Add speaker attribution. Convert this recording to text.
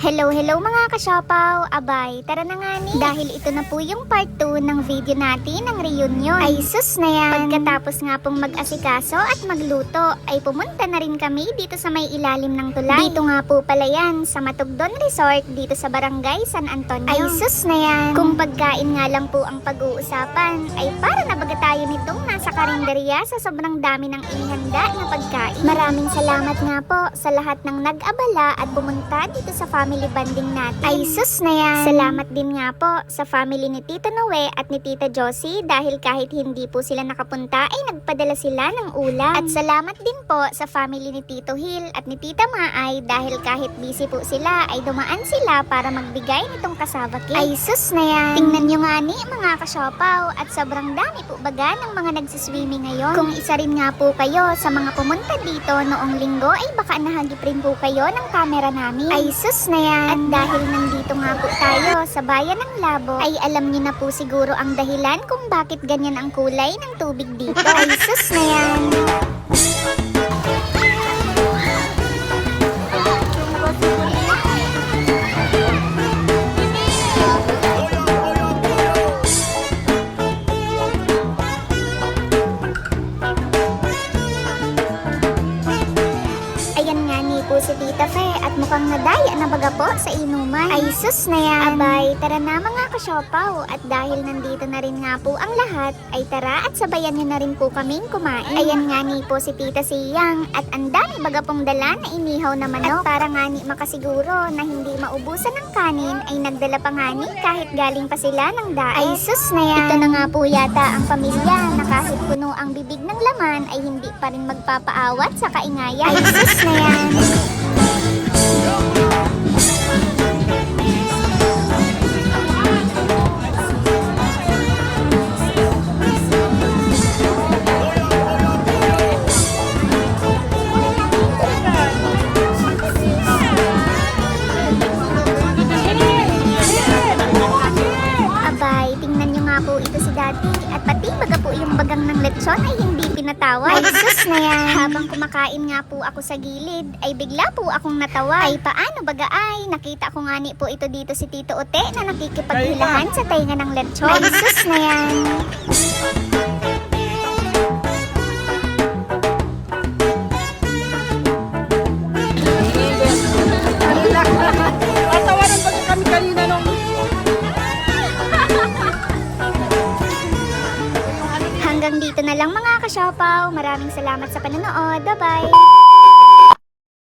Speaker 1: Hello mga kasyopaw! Abay, tara na nga ni. Dahil ito na po yung part 2 ng video natin ng reunion. Ay sus na yan! Pagkatapos nga pong mag-asikaso at magluto, ay pumunta na rin kami dito sa may ilalim ng tulay. Dito nga po pala yan, sa Matugdon Resort, dito sa Barangay San Antonio. Ay sus na yan! Kung pagkain nga lang po ang pag-uusapan, ay para nabaga tayo nitong nasa karinderya sa sobrang dami ng inihanda na pagkain. Maraming salamat nga po sa lahat ng nag-abala at pumunta dito sa family banding natin. Ay sus na yan! Salamat din nga po sa family ni Tita Noe at ni Tita Josie dahil kahit hindi po sila nakapunta ay nagpadala sila ng ulam. At salamat din po sa family ni Tito Hill at ni Tita Maay dahil kahit busy po sila ay dumaan sila para magbigay nitong cassava cake. Ay sus na yan! Tingnan nyo nga ni mga kasyopaw at sobrang dami po baga ng mga nagsiswimming ngayon. Kung isa rin nga po kayo sa mga pumunta dito noong linggo ay baka nahagip rin po kayo ng camera namin. Ay sus na yan! At dahil nandito nga po tayo sa bayan ng Labo, ay alam niyo na po siguro ang dahilan kung bakit ganyan ang kulay ng tubig dito. Ay sus na yan! Ayan nga ni po si Tita Fe at mukhang nadaya na baga po sa inuman. Ay sus na yan! Abay, tara na mga kasyopaw at dahil nandito na rin nga po ang lahat, ay tara at sabayan niyo na rin po kaming kumain. Ayan nga ni po si Tita Siyang at ang dami baga pong dala na inihaw na manok. At para nga ni makasiguro na hindi maubusan ng kanin, ay nagdala pa nga ni kahit galing pa sila ng daet. Ay sus na yan! Ito na nga po yata ang pamilya na kahit puno ang bibig ng laman ay hindi pa rin magpapaawat sa kaingayan. Ay sus na yan! Abay, tingnan nyo nga po ito si Daddy at pati baga po yung bagang ng lechon ay hindi pinatawad. Ay sus na yan! Habang kumakain nga po ako sa gilid, ay bigla po akong natawa. Ay paano baga ay, nakita ko nga ni po ito dito si Tito Ote na nakikipaghilahan sa tainga ng lechon. Ay sus na yan!
Speaker 2: Tatawanan ba kami kanina nung...
Speaker 1: Hanggang dito na lang mga kasyopaw. Maraming salamat sa panonood. Bye-bye!